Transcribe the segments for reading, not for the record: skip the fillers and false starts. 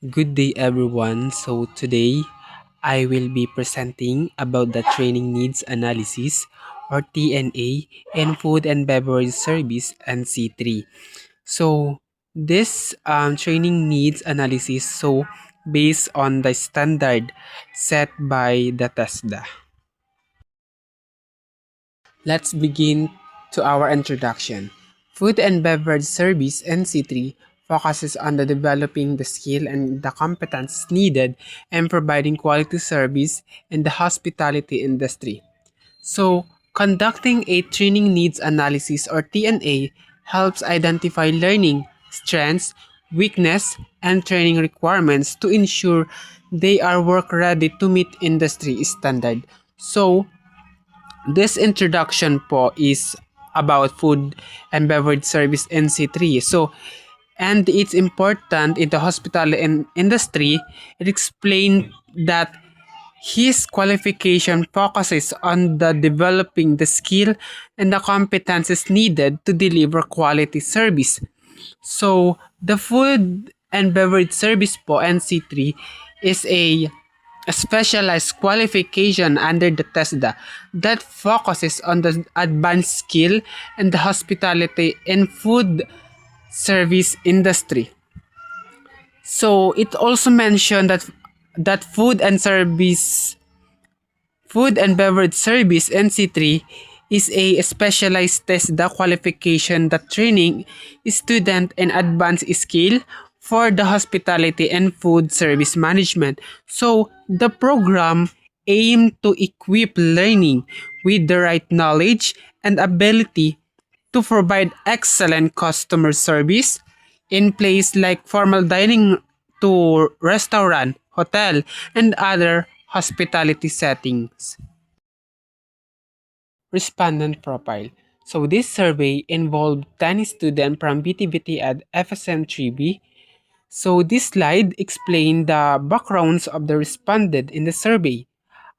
Good day everyone. So today I will be presenting about the training needs analysis or TNA in food and beverage service and C3. So this training needs analysis based on the standard set by the TESDA. Let's begin to our introduction. Food and Beverage Service (NC3) focuses on the developing the skill and the competence needed and providing quality service in the hospitality industry. So, conducting a training needs analysis or TNA helps identify learning strengths, weakness, and training requirements to ensure they are work ready to meet industry standard. So, this introduction po is about food and beverage service NC3. So, and it's important in the hospitality industry. It explained that his qualification focuses on the developing the skill and the competences needed to deliver quality service. So, the food and beverage service po NC3 is a specialized qualification under the TESDA that focuses on the advanced skill and the hospitality and food service industry. So it also mentioned that food and beverage service NC3 is a specialized TESDA qualification that training student in advanced skill for the hospitality and food service management. So the program aimed to equip learning with the right knowledge and ability to provide excellent customer service in place like formal dining to restaurant, hotel, and other hospitality settings. Respondent profile. So this survey involved 10 students from BTBT at FSM3B. So this slide explained the backgrounds of the respondent in the survey.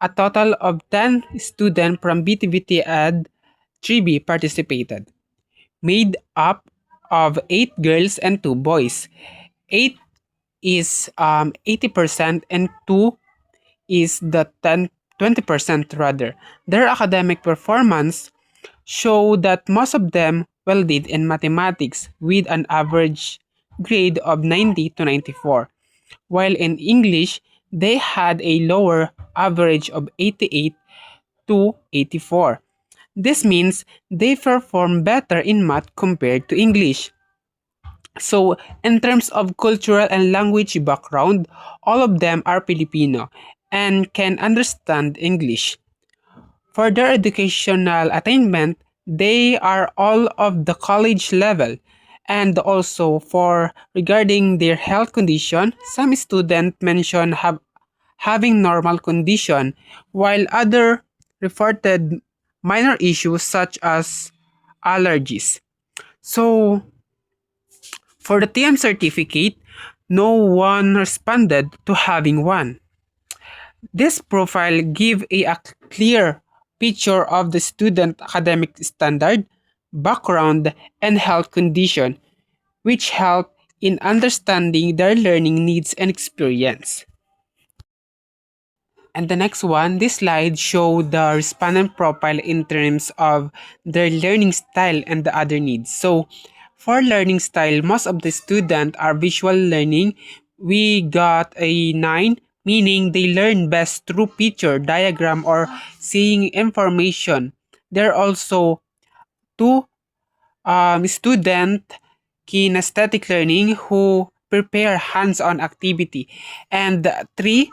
A total of 10 students from BTBT Ad 3B participated, made up of 8 girls and 2 boys. 8 is 80% and 2 is the 20% rather. Their academic performance show that most of them well did in mathematics with an average grade of 90 to 94, while in English they had a lower average of 88 to 84. This means they perform better in math compared to English. So, in terms of cultural and language background, all of them are Filipino and can understand English. For their educational attainment, they are all of the college level. And also for regarding their health condition, some students mention having normal condition, while other reported minor issues such as allergies. So for the TM certificate, no one responded to having one. This profile gives a clear picture of the student academic standard, background, and health condition, which help in understanding their learning needs and experience. And the next one, this slide show the respondent profile in terms of their learning style and the other needs. So for learning style, most of the students are visual learning. We got a 9, meaning they learn best through picture, diagram, or seeing information. There are also 2 student kinesthetic learning who prepare hands-on activity, and 3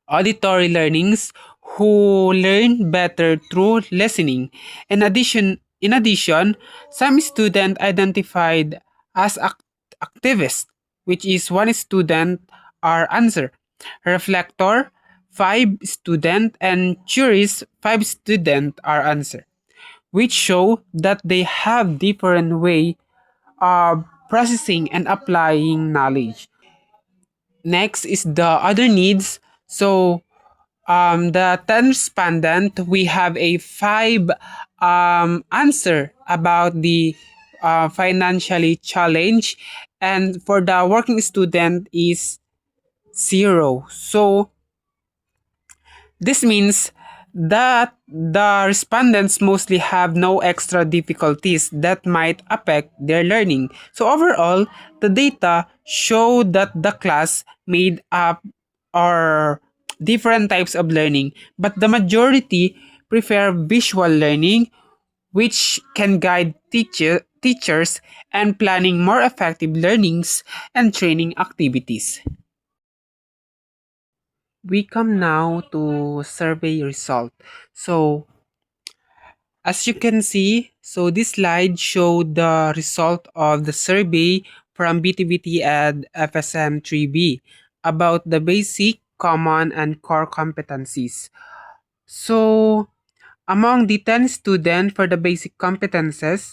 auditory learnings who learn better through listening. In addition, some students identified as activists, which is one student are answer. Reflector, 5 student, and curious, 5 student are answer, which show that they have different way of processing and applying knowledge. Next is the other needs. So the 10 respondent, we have a 5 answer about the financially challenged and for the working student is 0. So this means that the respondents mostly have no extra difficulties that might affect their learning. So overall, the data show that the class made up or different types of learning, but the majority prefer visual learning, which can guide teachers and planning more effective learnings and training activities. We come now to survey result. So as you can see, so this slide showed the result of the survey from BTBT and FSM 3B about the basic, common, and core competencies. So among the 10 students for the basic competences,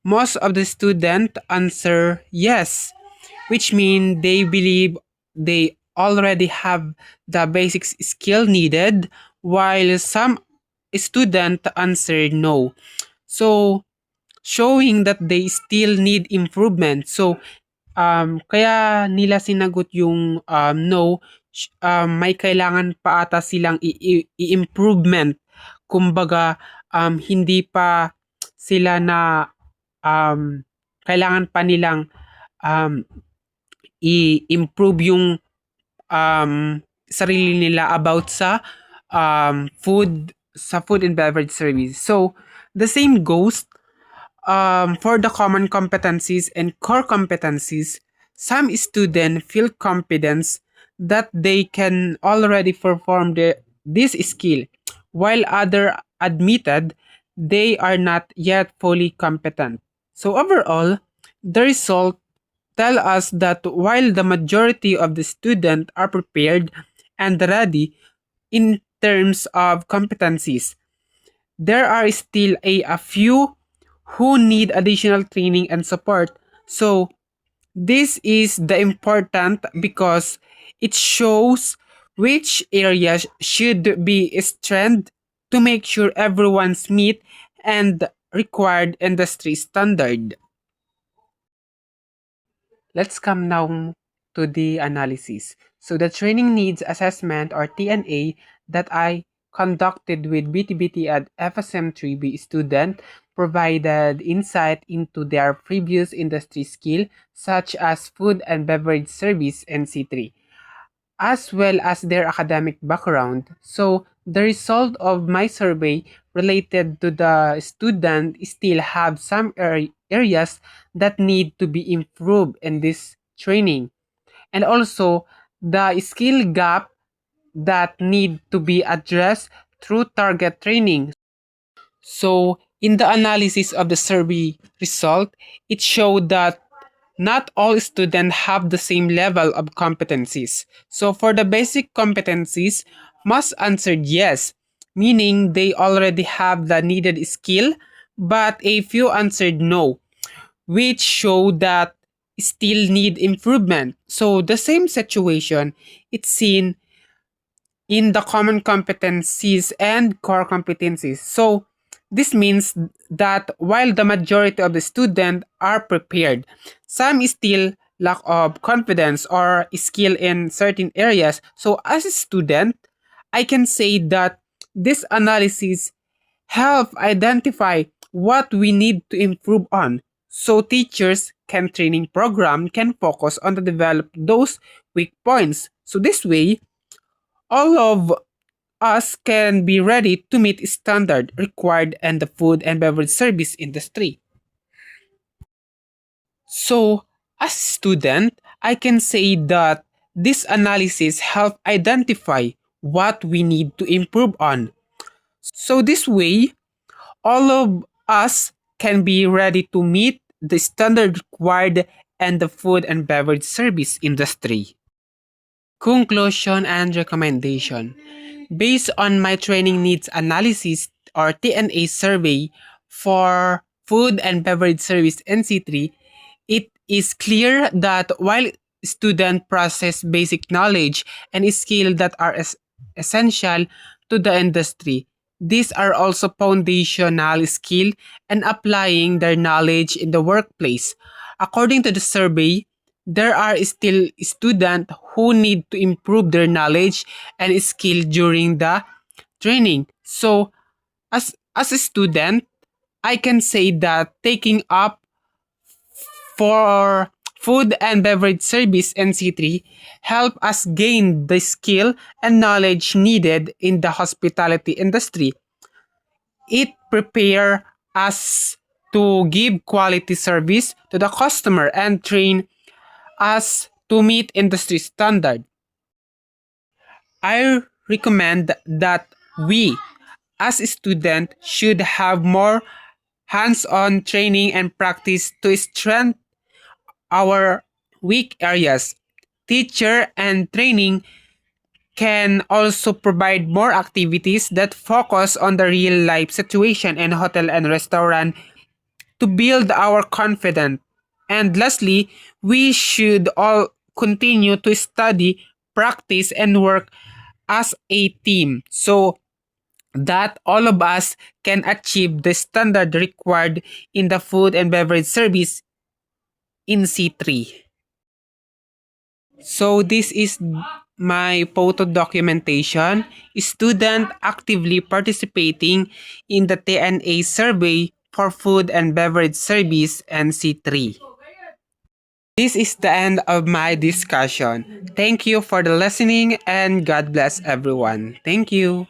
most of the students answer yes, which means they believe they already have the basic skill needed, while some students answer no. So, showing that they still need improvement. So, kaya nila sinagot yung no, may kailangan pa ata silang i-improvement. Kumbaga, hindi pa sila na kailangan pa nilang um, i-improve yung sarili nila about sa food and beverage service. So, the same goes for the common competencies and core competencies. Some students feel confidence that they can already perform this skill, while other admitted they are not yet fully competent. So overall, the result tell us that while the majority of the students are prepared and ready in terms of competencies, there are still a few who need additional training and support. So this is the important because it shows which areas should be strengthened to make sure everyone's meet and required industry standard. Let's come now to the analysis. So the training needs assessment or TNA that I conducted with BTBT and FSM3B student provided insight into their previous industry skill such as food and beverage service NC3 as well as their academic background. So the result of my survey related to the student still have some areas that need to be improved in this training, and also the skill gap that need to be addressed through target training. So, in the analysis of the survey result, it showed that not all students have the same level of competencies. So, for the basic competencies, most answered yes, meaning they already have the needed skill, but a few answered no, which show that still need improvement. So, the same situation, it's seen in the common competencies and core competencies. So this means that while the majority of the students are prepared, some still lack of confidence or skill in certain areas. So as a student, I can say that this analysis help identify what we need to improve on. So teachers can training program can focus on to develop those weak points. So this way, all of us can be ready to meet standard required in the food and beverage service industry. So, as a student, I can say that this analysis help identify what we need to improve on. So this way, all of us can be ready to meet the standard required in the food and beverage service industry. Conclusion and recommendation. Based on my training needs analysis or TNA survey for food and beverage service NC3, it is clear that while students process basic knowledge and skill that are essential to the industry, these are also foundational skill and applying their knowledge in the workplace. According to the survey, there are still students who need to improve their knowledge and skill during the training. So, as a student, I can say that taking up for food and beverage service NC3 help us gain the skill and knowledge needed in the hospitality industry. It prepare us to give quality service to the customer and train us to meet industry standard. I recommend that we as a student should have more hands-on training and practice to strengthen our weak areas. Teacher and training can also provide more activities that focus on the real life situation in hotel and restaurant to build our confidence. And lastly, we should all continue to study, practice, and work as a team so that all of us can achieve the standard required in the food and beverage service in C3. So this is my photo documentation. Student actively participating in the TNA survey for food and beverage service NC3. This is the end of my discussion. Thank you for the listening and God bless everyone. Thank you.